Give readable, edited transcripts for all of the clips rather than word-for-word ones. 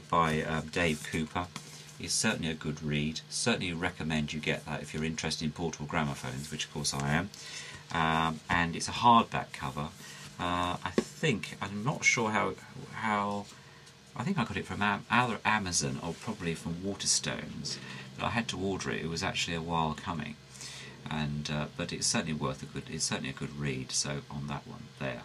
by Dave Cooper. It's certainly a good read. Certainly recommend you get that if you're interested in portable gramophones, which of course I am. And it's a hardback cover. I'm not sure how. I think I got it from either Amazon or probably from Waterstones. But I had to order it. It was actually a while coming, and but it's certainly It's certainly a good read. So on that one there.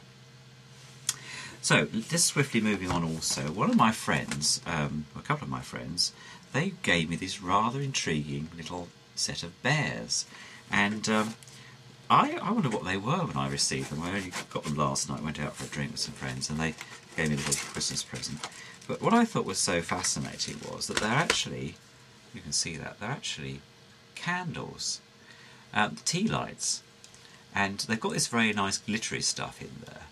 So, just swiftly moving on also, one of my friends, a couple of my friends, they gave me this rather intriguing little set of bears. And I wonder what they were when I received them. I only got them last night, went out for a drink with some friends, and they gave me a little Christmas present. But what I thought was so fascinating was that they're actually, you can see that, they're actually candles, tea lights. And they've got this very nice glittery stuff in there.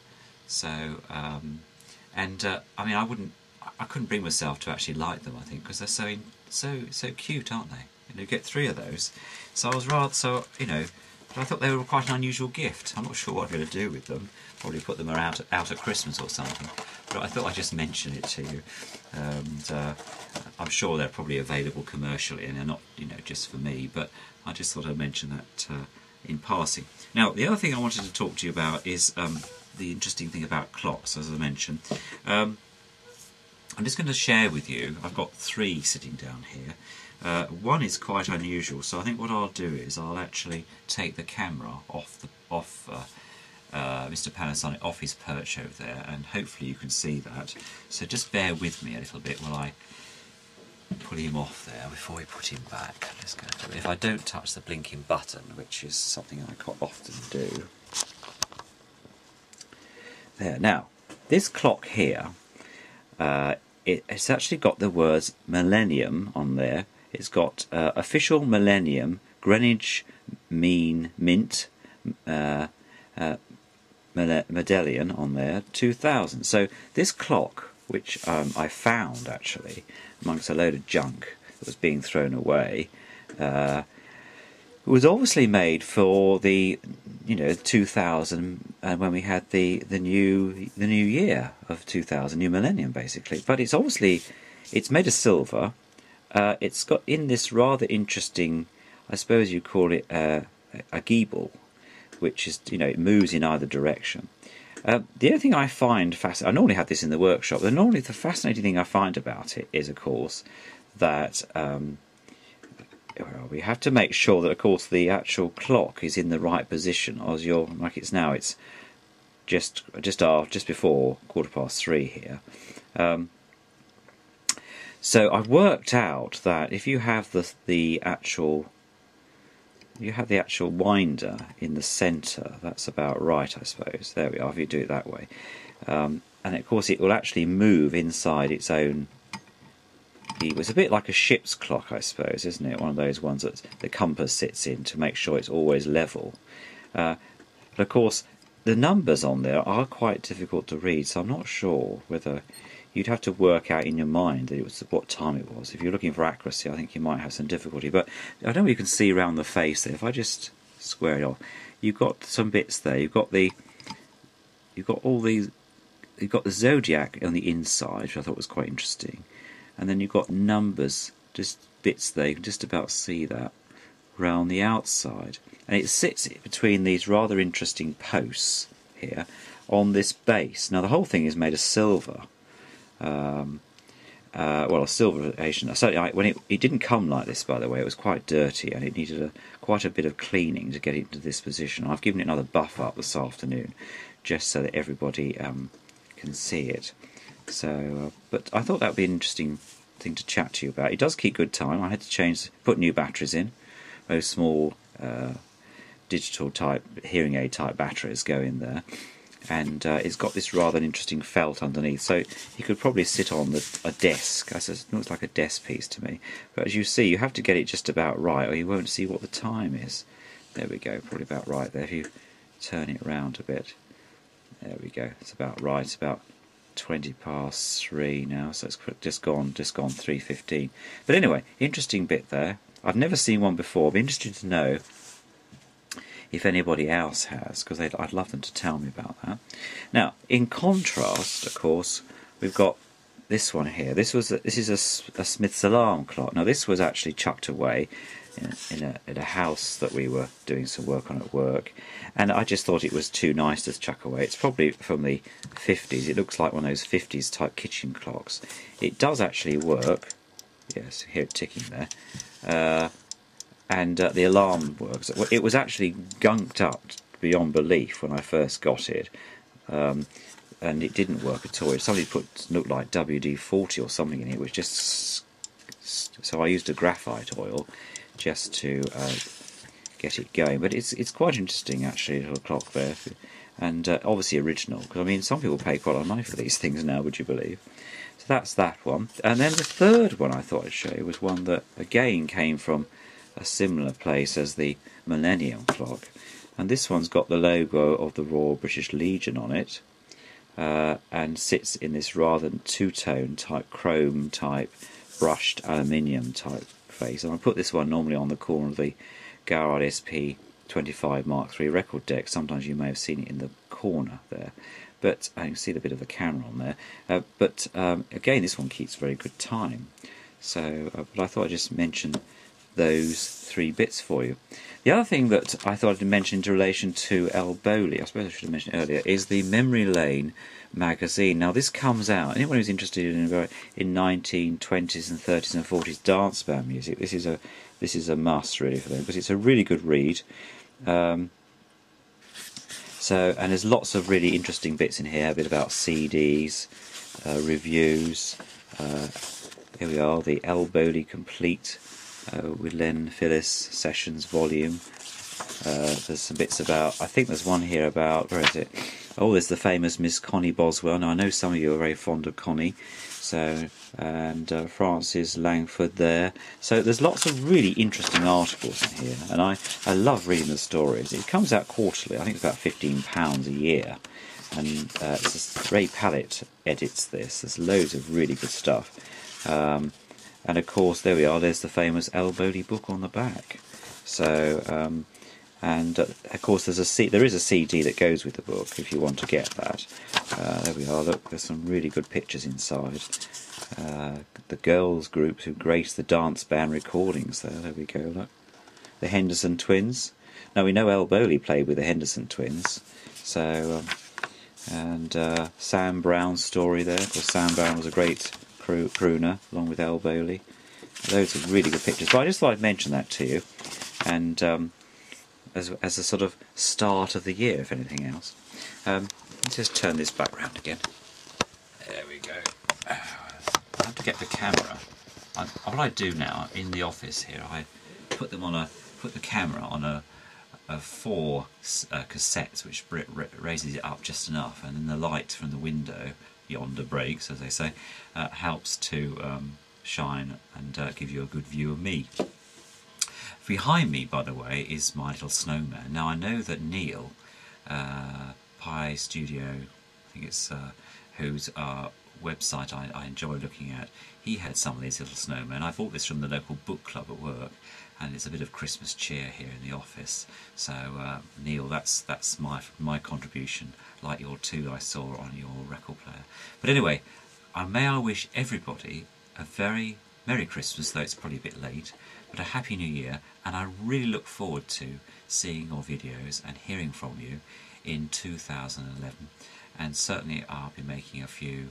So, I mean, I couldn't bring myself to actually light them. I think because they're so cute, aren't they? You get 3 of those. So I was rather but I thought they were quite an unusual gift. I'm not sure what I'm going to do with them. Probably put them out at Christmas or something. But I thought I'd just mention it to you. And I'm sure they're probably available commercially, and they're not, just for me. But I just thought I'd mention that in passing. Now, the other thing I wanted to talk to you about is the interesting thing about clocks, as I mentioned. I'm just going to share with you, I've got 3 sitting down here. One is quite unusual, so I think what I'll do is I'll actually take the camera off Mr. Panasonic, off his perch over there, and hopefully you can see that. So just bear with me a little bit while I pull him off there before we put him back. Let's go to it. If I don't touch the blinking button, which is something I quite often do. There. Now, this clock here, it's actually got the words millennium on there. It's got official millennium, Greenwich Mean Mint medallion on there, 2000. So this clock, which I found actually amongst a load of junk that was being thrown away, was obviously made for the 2000 when we had the new year of 2000, new millennium basically. But it's made of silver. It's got in this rather interesting, I suppose you call it a geeble, which is it moves in either direction. The other thing I find fascinating, I normally have this in the workshop. The fascinating thing I find about it is, of course, that we have to make sure that, of course, the actual clock is in the right position. As like it's now, it's just before 3:15 here. So I've worked out that if you have the actual winder in the centre, that's about right, I suppose. There we are. If you do it that way, and of course it will actually move inside its own. It was a bit like a ship's clock, I suppose, isn't it? One of those ones that the compass sits in to make sure it's always level. But of course, the numbers on there are quite difficult to read, so I'm not sure whether you'd have to work out in your mind that it was what time it was. If you're looking for accuracy, I think you might have some difficulty. But I don't know if you can see around the face there. If I just square it off, you've got some bits there. You've got the zodiac on the inside, which I thought was quite interesting. And then you've got numbers, just bits there, you can just about see that, around the outside. And it sits between these rather interesting posts here on this base. Now the whole thing is made of silver. Well, a silver Asian. Certainly, when it didn't come like this, by the way, it was quite dirty and it needed quite a bit of cleaning to get it into this position. I've given it another buff up this afternoon, just so that everybody can see it. So, but I thought that would be an interesting thing to chat to you about. It does keep good time. I had to put new batteries in. Those small digital type hearing aid type batteries go in there, and it's got this rather interesting felt underneath. So you could probably sit on a desk. I suppose it looks like a desk piece to me. But as you see, you have to get it just about right, or you won't see what the time is. There we go. Probably about right there. If you turn it around a bit, there we go. It's about right. It's about 3:20 now, so it's just gone 3:15. But anyway, interesting bit there. I've never seen one before. I'd be interested to know if anybody else has, because I'd love them to tell me about that. Now, in contrast, of course, we've got this one here. This is a Smith's alarm clock. Now this was actually chucked away in a house that we were doing some work on at work, and I just thought it was too nice to chuck away. It's probably from the 50s. It looks like one of those 50s type kitchen clocks. It does actually work. Yes, hear it ticking there. And the alarm works. It was actually gunked up beyond belief when I first got it, and it didn't work at all. Somebody looked like WD-40 or something in it, which just so I used a graphite oil just to get it going. But it's quite interesting actually, a little clock there, and obviously original, because I mean some people pay quite a lot of money for these things now, would you believe? So that's that one. And then the third one I thought I'd show you was one that again came from a similar place as the Millennium Clock, and this one's got the logo of the Royal British Legion on it, and sits in this rather two-tone type chrome type brushed aluminium type face. And I put this one normally on the corner of the Garrard SP25 Mark III record deck. Sometimes you may have seen it in the corner there, but I can see the bit of the camera on there. But again, this one keeps very good time. So, but I thought I'd just mention those three bits for you. The other thing that I thought I'd mention in relation to El Bowley, I suppose I should have mentioned earlier, is the Memory Lane magazine. Now this comes out, anyone who's interested in 1920s and 30s and 40s dance band music, this is a must really for them, because it's a really good read. And there's lots of really interesting bits in here, a bit about CDs, reviews. Here we are, the El Bowley Complete with Len Phillis Sessions volume. There's some bits about, I think there's one here about, where is it? Oh, there's the famous Miss Connie Boswell. Now I know some of you are very fond of Connie, so, and Francis Langford there. So there's lots of really interesting articles in here, and I love reading the stories. It comes out quarterly. I think it's about £15 a year, and Ray Pallett edits this. There's loads of really good stuff. And of course, there we are, there's the famous El Bowley book on the back. So, and of course there is a CD that goes with the book if you want to get that. There we are, look, there's some really good pictures inside. The girls groups who graced the dance band recordings there we go, look. The Henderson Twins. Now we know El Bowley played with the Henderson Twins. So, and Sam Brown's story there. Of course, Sam Brown was a great crooner, along with El Bowley. Those are really good pictures. But I just thought I'd mention that to you, and as a sort of start of the year, if anything else. Let's just turn this back round again. There we go. I have to get the camera. What I do now in the office here, I put the camera on a 4 cassettes, which raises it up just enough, and then the light from the window yonder breaks, as they say, helps to shine and give you a good view of me. Behind me, by the way, is my little snowman. Now I know that Neil, Pi Studio, I think it's whose website I enjoy looking at, he had some of these little snowmen. I bought this from the local book club at work, and it's a bit of Christmas cheer here in the office. So Neil, that's my contribution, like your two I saw on your record player. But anyway, may I wish everybody a very Merry Christmas, though it's probably a bit late, but a Happy New Year, and I really look forward to seeing your videos and hearing from you in 2011. And certainly I'll be making a few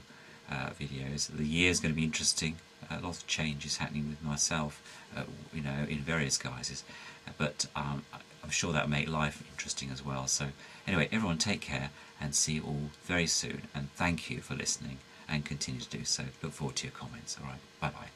videos. The year's going to be interesting. A lot of changes happening with myself, you know, in various guises, but I'm sure that'll make life interesting as well. So anyway, everyone take care, and see you all very soon, and thank you for listening and continue to do so. Look forward to your comments. Alright, bye bye.